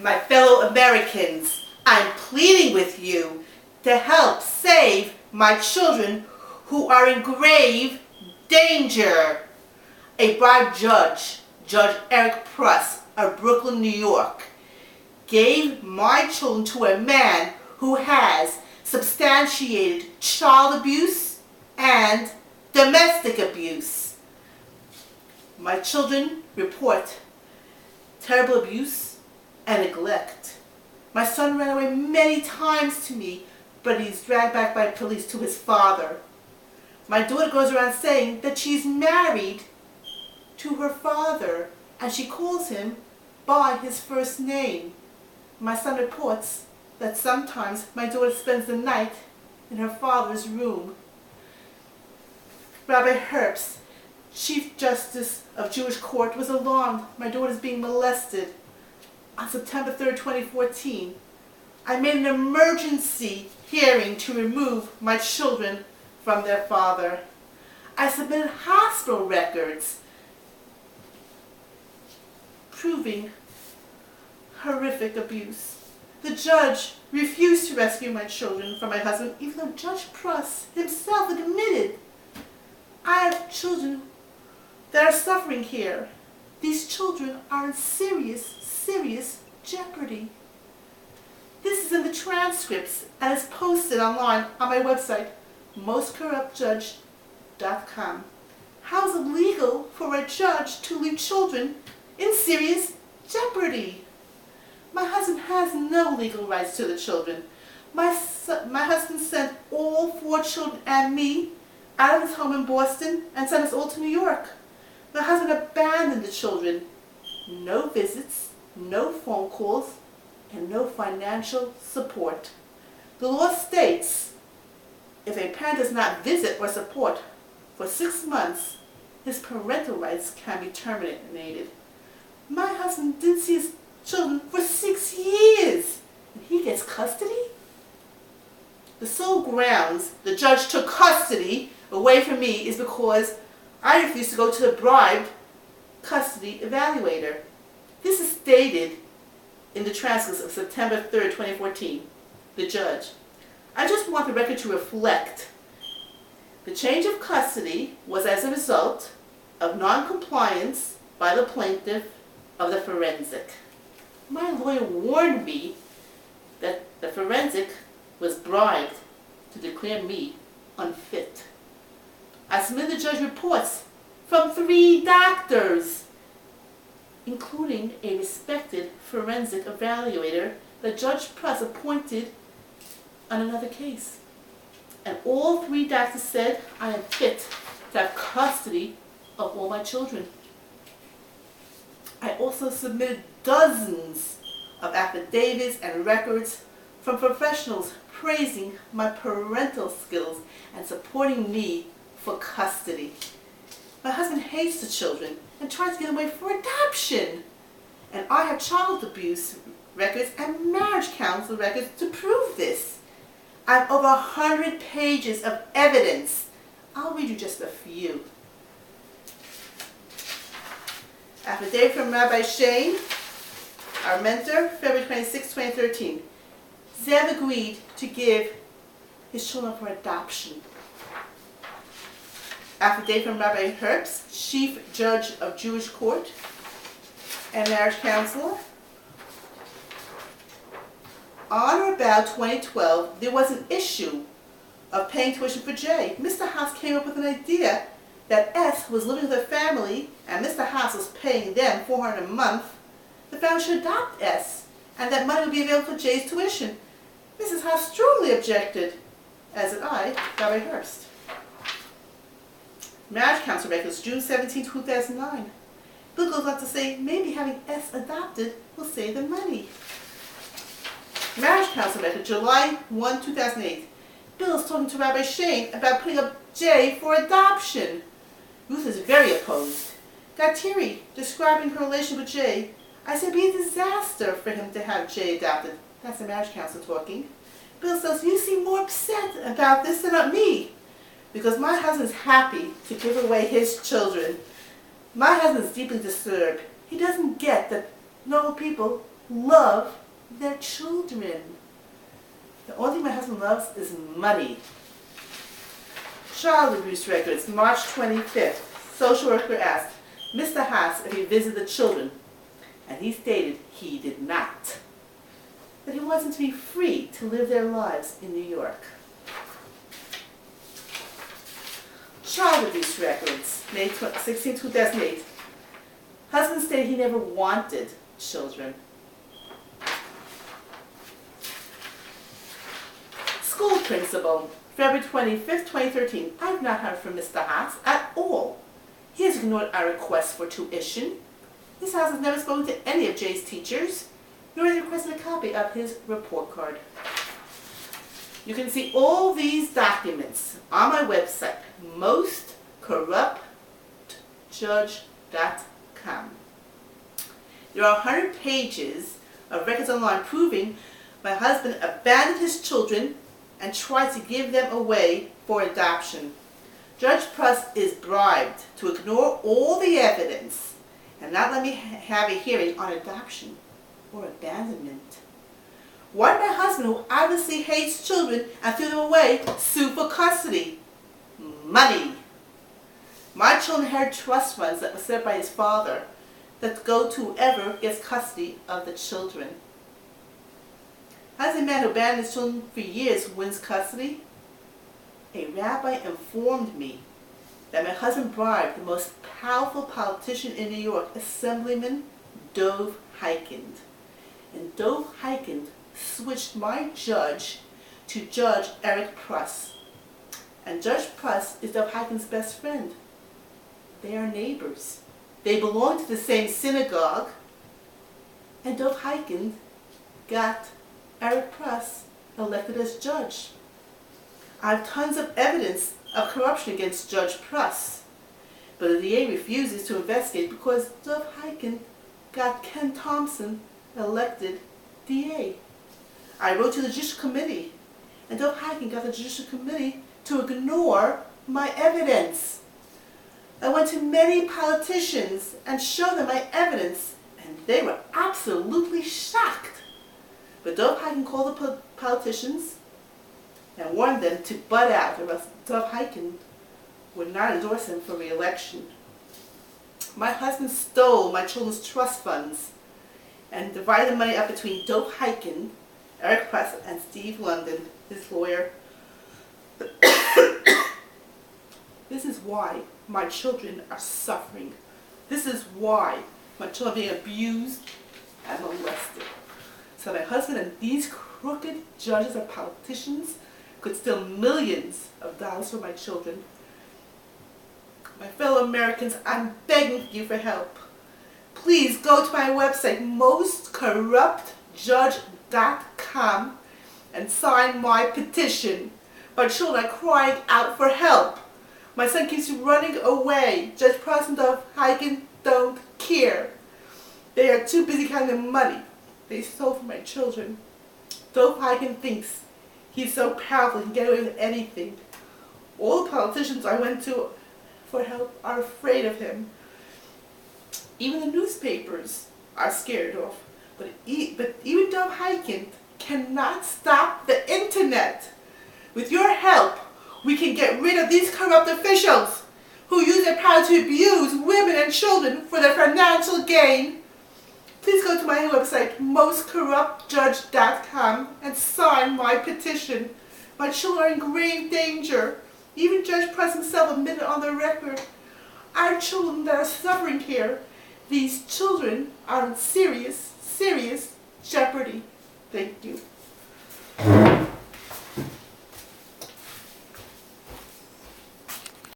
My fellow Americans, I'm pleading with you to help save my children who are in grave danger. A bribed judge, Judge Eric Pruss of Brooklyn, New York, gave my children to a man who has substantiated child abuse and domestic abuse. My children report terrible abuse and neglect. My son ran away many times to me, but he's dragged back by police to his father. My daughter goes around saying that she's married to her father, and she calls him by his first name. My son reports that sometimes my daughter spends the night in her father's room. Rabbi Herbst, Chief Justice of Jewish Court, was alarmed my daughter is being molested. On September 3rd, 2014, I made an emergency hearing to remove my children from their father. I submitted hospital records proving horrific abuse. The judge refused to rescue my children from my husband, even though Judge Pruss himself admitted, I have children that are suffering here. These children are in serious jeopardy. This is in the transcripts and is posted online on my website, mostcorruptjudge.com. How is it legal for a judge to leave children in serious jeopardy? My husband has no legal rights to the children. My husband sent all 4 children and me out of his home in Boston and sent us all to New York. My husband abandoned the children. No visits, no phone calls, and no financial support. The law states if a parent does not visit or support for 6 months, his parental rights can be terminated. My husband didn't see his children for 6 years, and he gets custody? The sole grounds the judge took custody away from me is because I refused to go to the bribed custody evaluator. This is stated in the transcripts of September 3rd, 2014. The judge: I just want the record to reflect the change of custody was as a result of non-compliance by the plaintiff of the forensic. My lawyer warned me that the forensic was bribed to declare me unfit. I submitted the judge reports from 3 doctors, including a respected forensic evaluator that Judge Pruss appointed on another case. And all 3 doctors said I am fit to have custody of all my children. I also submitted dozens of affidavits and records from professionals praising my parental skills and supporting me for custody. My husband hates the children and tries to get away for adoption. And I have child abuse records and marriage counsel records to prove this. I have over 100 pages of evidence. I'll read you just a few. Affidavit from Rabbi Shane, our mentor, February 26, 2013. Zev agreed to give his children for adoption. Affidavit from Rabbi Herbst, Chief Judge of Jewish Court and Marriage Counselor. On or about 2012, there was an issue of paying tuition for Jay. Mr. Haas came up with an idea that S was living with her family and Mr. Haas was paying them $400 a month. The family should adopt S, and that money would be available for Jay's tuition. Mrs. Haas strongly objected, as did I, Rabbi Herbst. Marriage Counsel records, June 17, 2009. Bill goes on to say maybe having S adopted will save them money. Marriage Counsel record, July 1, 2008. Bill is talking to Rabbi Shane about putting up Jay for adoption. Ruth is very opposed. Gatiri, describing her relation with Jay, I said it'd be a disaster for him to have Jay adopted. That's the Marriage Counsel talking. Bill says, you seem more upset about this than about me, because my husband's happy to give away his children. My husband's deeply disturbed. He doesn't get that normal people love their children. The only thing my husband loves is money. Child abuse records, March 25th. Social worker asked Mr. Haas if he visited the children, and he stated he did not. That he wants them to be free to live their lives in New York. Child abuse records, May 16, 2008. Husband stated he never wanted children. School principal, February 25th, 2013. I have not heard from Mr. Haas at all. He has ignored our request for tuition. This house has never spoken to any of Jay's teachers, nor has requested a copy of his report card. You can see all these documents on my website, mostcorruptjudge.com. There are 100 pages of records online proving my husband abandoned his children and tried to give them away for adoption. Judge Pruss is bribed to ignore all the evidence and not let me have a hearing on adoption or abandonment. Why did my husband, who obviously hates children and threw them away, sue for custody? Money. My children inherit trust funds that were set up by his father that go to whoever gets custody of the children. How does a man who abandoned his children for years wins custody? A rabbi informed me that my husband bribed the most powerful politician in New York, Assemblyman Dov Hikind. And Dov Hikind switched my judge to Judge Eric Pruss. And Judge Pruss is Dov Hikind's best friend. They are neighbors. They belong to the same synagogue. And Dov Hikind got Eric Pruss elected as judge. I have tons of evidence of corruption against Judge Pruss, but the DA refuses to investigate because Dov Hikind got Ken Thompson elected DA. I wrote to the Judicial Committee, and Dov Hikind got the Judicial Committee to ignore my evidence. I went to many politicians and showed them my evidence, and they were absolutely shocked. But Dov Hikind called the politicians and warned them to butt out, or else Dov Hikind would not endorse him for re-election. My husband stole my children's trust funds and divided the money up between Dov Hikind, Eric Pruss, and Steve London, his lawyer. This is why my children are suffering. This is why my children are being abused and molested. So my husband and these crooked judges and politicians could steal millions of dollars from my children. My fellow Americans, I'm begging you for help. Please go to my website, mostcorruptjudge.com, and sign my petition. My children are crying out for help. My son keeps running away. Judge Pruss and Dov Hikind don't care. They are too busy counting the money they stole from my children. Dov Hikind thinks he's so powerful he can get away with anything. All the politicians I went to for help are afraid of him. Even the newspapers are scared of. But even Dov Hikind cannot stop the internet. With your help, we can get rid of these corrupt officials who use their power to abuse women and children for their financial gain. Please go to my website, mostcorruptjudge.com, and sign my petition. My children are in grave danger. Even Judge Pruss himself admitted on the record. Our children that are suffering here, these children are in serious